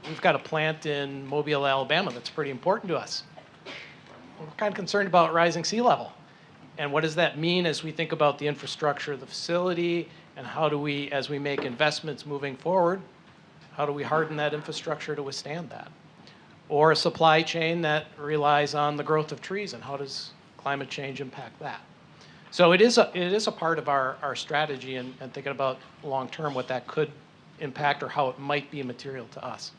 we've got a plant in Mobile, Alabama that's pretty important to us. We're kind of concerned about rising sea level. And what does that mean as we think about the infrastructure of the facility, and how do we, as we make investments moving forward, how do we harden that infrastructure to withstand that? Or a supply chain that relies on the growth of trees, and how does climate change impact that? So it is a part of our strategy, and thinking about long term what that could impact or how it might be material to us.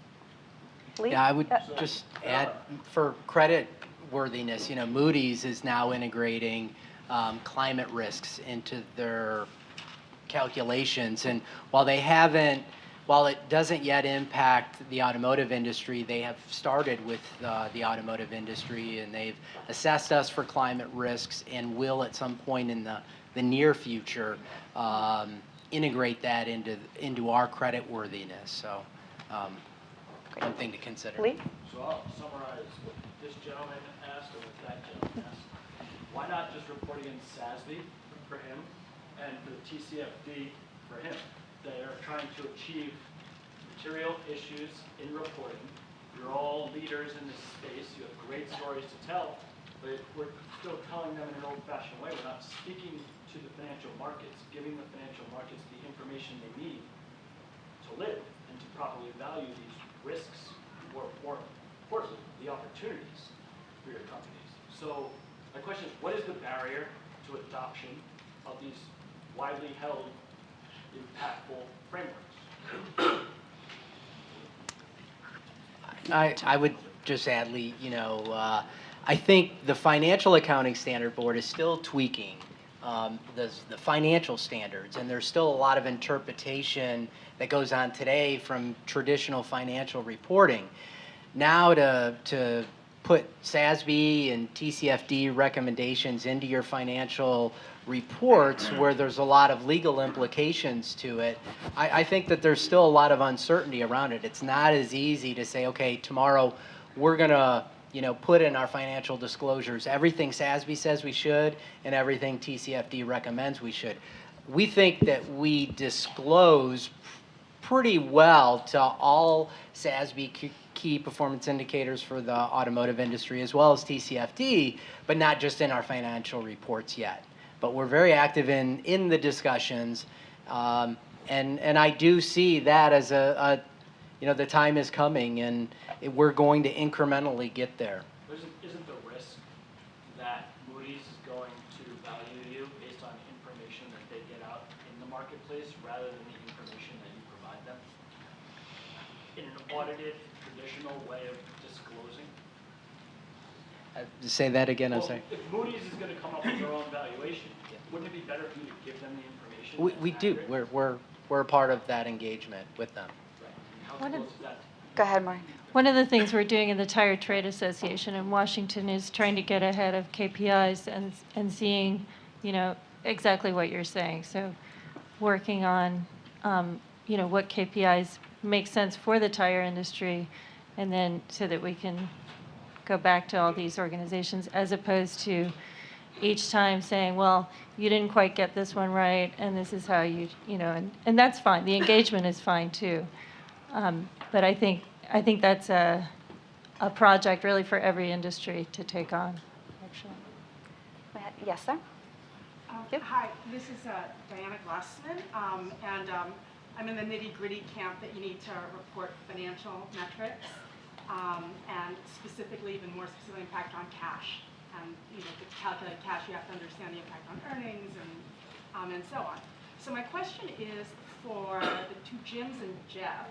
Lee? Yeah, I would just add for credit worthiness, you know, Moody's is now integrating climate risks into their calculations, and while it doesn't yet impact the automotive industry, they have started with the automotive industry, and they've assessed us for climate risks and will at some point in the near future integrate that into our credit worthiness. So one thing to consider. Lee? So I'll summarize what this gentleman asked and what that gentleman asked. Why not just reporting in SASB for him and for the TCFD for him? They are trying to achieve material issues in reporting. You're all leaders in this space. You have great stories to tell, but we're still telling them in an old-fashioned way. We're not speaking to the financial markets, giving the financial markets the information they need to live and to properly value these risks, or more importantly, the opportunities for your companies. So my question is, what is the barrier to adoption of these widely held, impactful frameworks? I would just add, Lee, you know, I think the Financial Accounting Standard Board is still tweaking the financial standards, and there's still a lot of interpretation that goes on today from traditional financial reporting. Now to put SASB and TCFD recommendations into your financial reports where there's a lot of legal implications to it, I think that there's still a lot of uncertainty around it. It's not as easy to say, okay, tomorrow we're going to put in our financial disclosures everything SASB says we should and everything TCFD recommends we should. We think that we disclose pretty well to all SASB key performance indicators for the automotive industry as well as TCFD, but not just in our financial reports yet. But we're very active in the discussions, and I do see that as the time is coming, and we're going to incrementally get there. Isn't the risk that Moody's is going to value you based on information that they get out in the marketplace rather than the information that you provide them in an audited, traditional way of disclosing? Say that again, I'm sorry. If Moody's is going to come up with their own valuation, wouldn't it be better for you to give them the information? We do. We're a part of that engagement with them. How close is that? Go ahead, Maureen. One of the things we're doing in the Tire Trade Association in Washington is trying to get ahead of KPIs and seeing, exactly what you're saying. So working on, what KPIs make sense for the tire industry, and then so that we can go back to all these organizations as opposed to each time saying, well, you didn't quite get this one right, and this is how and that's fine. The engagement is fine too. But I think that's a project really for every industry to take on, actually. Yes, sir. Yep. Hi, this is Diana Glassman, and I'm in the nitty-gritty camp that you need to report financial metrics, and specifically, even more specifically, impact on cash. And to calculate cash, you have to understand the impact on earnings and so on. So my question is for the two Jims and Jeff,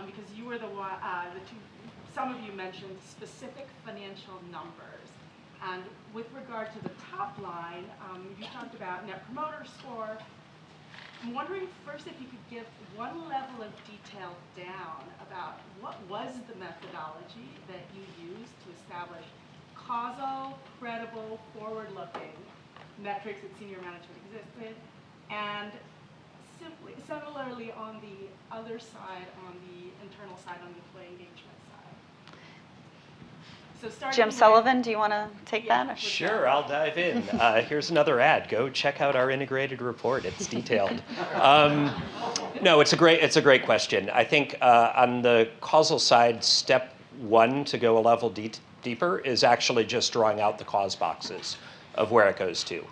because you were the two. Some of you mentioned specific financial numbers, and with regard to the top line, you talked about Net Promoter Score. I'm wondering first if you could give one level of detail down about what was the methodology that you used to establish causal, credible, forward-looking metrics that senior management existed, and similarly on the other side, on the internal side, on the employee engagement side. So starting Jim Sullivan, do you want to take that? Sure, I'll dive in. Here's another ad. Go check out our integrated report. It's detailed. No, it's a great question. I think on the causal side, step one to go a level deeper is actually just drawing out the cause boxes of where it goes to.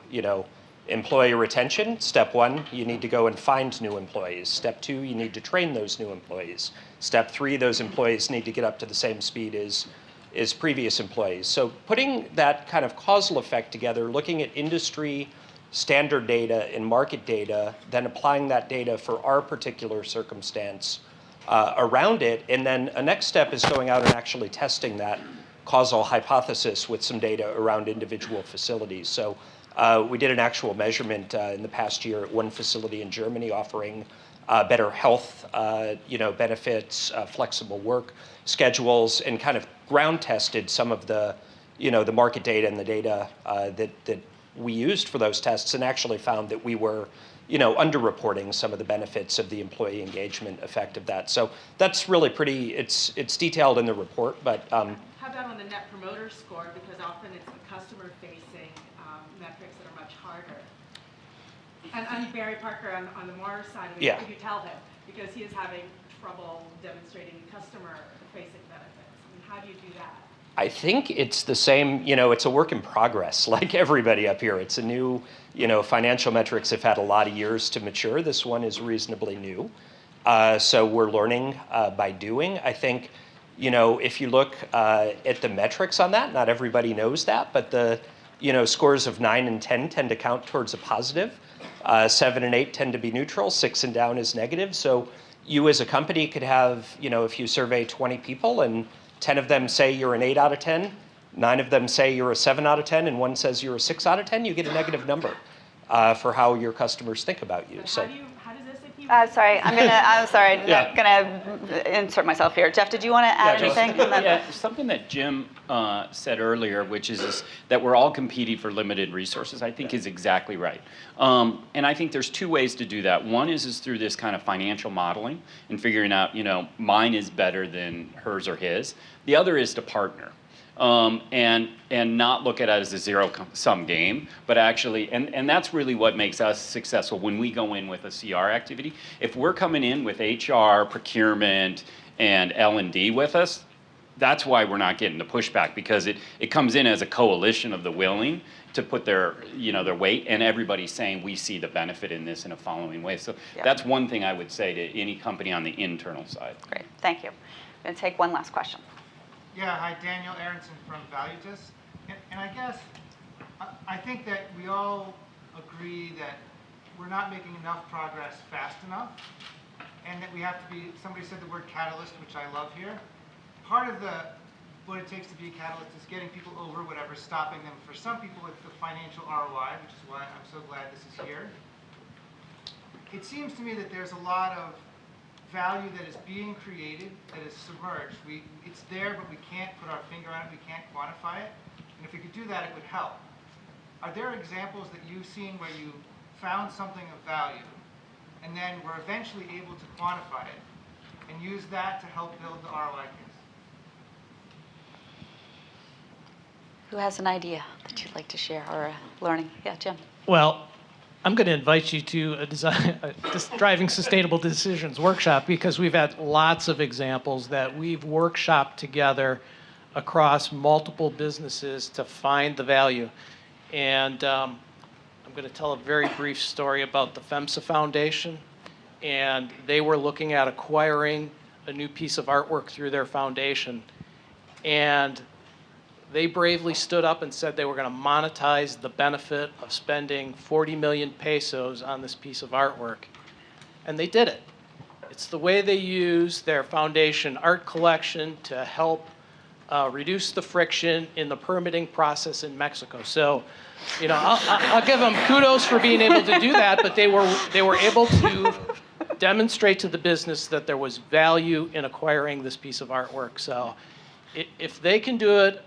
Employee retention, step one, you need to go and find new employees. Step two, you need to train those new employees. Step three, those employees need to get up to the same speed as previous employees. So putting that kind of causal effect together, looking at industry standard data and market data, then applying that data for our particular circumstance around it, and then a next step is going out and actually testing that causal hypothesis with some data around individual facilities. So we did an actual measurement in the past year at one facility in Germany offering better health, benefits, flexible work schedules, and kind of ground tested some of the, the market data and the data that we used for those tests, and actually found that we were, underreporting some of the benefits of the employee engagement effect of that. So that's really pretty. It's detailed in the report, but. How about on the Net Promoter Score? Because often it's the customer-facing metrics that are much harder. And Barry Parker on the Mars side of it, what could you tell him? Because he is having trouble demonstrating customer-facing benefits. I mean, how do you do that? I think it's the same, it's a work in progress, like everybody up here. It's a new, financial metrics have had a lot of years to mature. This one is reasonably new. So we're learning by doing. I think, if you look at the metrics on that, not everybody knows that, but the, scores of 9 and 10 tend to count towards a positive. 7 and 8 tend to be neutral. 6 and down is negative. So you as a company could have, if you survey 20 people and 10 of them say you're an 8 out of 10, 9 of them say you're a 7 out of 10, and one says you're a 6 out of 10, you get a negative number. for how your customers think about you. But So. how does SAP? Sorry, I'm sorry, Yeah. gonna insert myself here. Jeff, did you want to add anything? And then- Yeah, something that Jim said earlier, which is that we're all competing for limited resources, I think is exactly right. And I think there's two ways to do that. One is through this kind of financial modeling and figuring out, mine is better than hers or his. The other is to partner. And not look at it as a zero-sum game, but actually, and that's really what makes us successful when we go in with a CR activity. If we're coming in with HR, procurement, and L&D with us, that's why we're not getting the pushback, because it comes in as a coalition of the willing to put their weight, and everybody's saying we see the benefit in this in a following way. So that's one thing I would say to any company on the internal side. Great, thank you. I'm going to take one last question. Yeah, hi, Daniel Aronson from Valuetus. And I guess, I think that we all agree that we're not making enough progress fast enough, and that we have to be, somebody said the word catalyst, which I love here. Part of what it takes to be a catalyst is getting people over whatever's stopping them. For some people, it's the financial ROI, which is why I'm so glad this is here. It seems to me that there's a lot of value that is being created, that is submerged. It's there, but we can't put our finger on it, we can't quantify it. And if we could do that, it would help. Are there examples that you've seen where you found something of value, and then were eventually able to quantify it, and use that to help build the ROI case? Who has an idea that you'd like to share, or learning? Yeah, Jim. Well, I'm going to invite you to a driving sustainable decisions workshop, because we've had lots of examples that we've workshopped together across multiple businesses to find the value. And I'm going to tell a very brief story about the FEMSA Foundation. And they were looking at acquiring a new piece of artwork through their foundation. And they bravely stood up and said they were going to monetize the benefit of spending 40 million pesos on this piece of artwork. And they did it. It's the way they use their foundation art collection to help reduce the friction in the permitting process in Mexico. So, I'll give them kudos for being able to do that, but they were able to demonstrate to the business that there was value in acquiring this piece of artwork. So if they can do it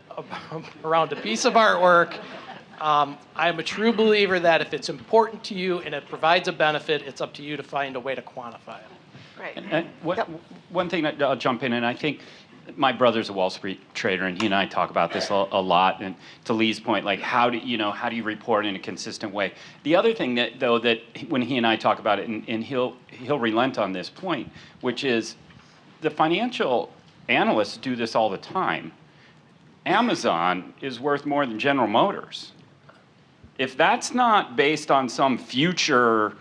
around a piece of artwork, I'm a true believer that if it's important to you and it provides a benefit, it's up to you to find a way to quantify it. Great. One thing that I'll jump in, and I think my brother's a Wall Street trader, and he and I talk about this a lot. And to Lee's point, like how do you report in a consistent way? The other thing that when he and I talk about it, and he'll relent on this point, which is the financial analysts do this all the time. Amazon is worth more than General Motors. If that's not based on some future,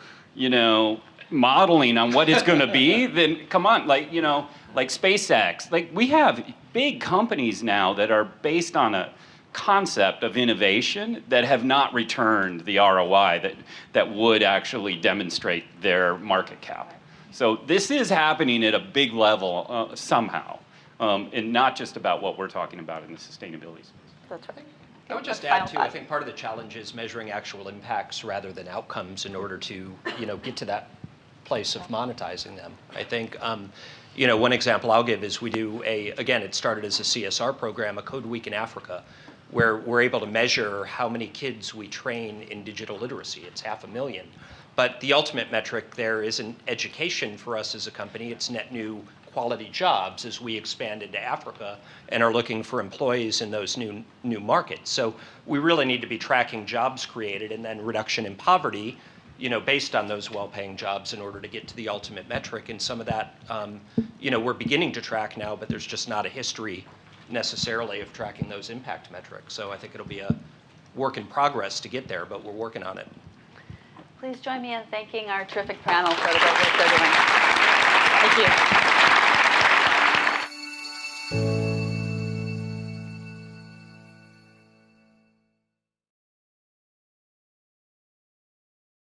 modeling on what it's going to be, then come on, like SpaceX. Like, we have big companies now that are based on a concept of innovation that have not returned the ROI that would actually demonstrate their market cap. So this is happening at a big level somehow, and not just about what we're talking about in the sustainability space. That's right. I would just add, too, I think part of the challenge is measuring actual impacts rather than outcomes in order to, get to that place of monetizing them. I think, one example I'll give is we do again, it started as a CSR program, a Code Week in Africa, where we're able to measure how many kids we train in digital literacy. It's 500,000. But the ultimate metric there isn't education for us as a company, it's net new quality jobs as we expand into Africa and are looking for employees in those new markets. So we really need to be tracking jobs created and then reduction in poverty, based on those well-paying jobs in order to get to the ultimate metric. And some of that, we're beginning to track now, but there's just not a history necessarily of tracking those impact metrics. So I think it'll be a work in progress to get there, but we're working on it. Please join me in thanking our terrific panel for the great work they're doing. Thank you.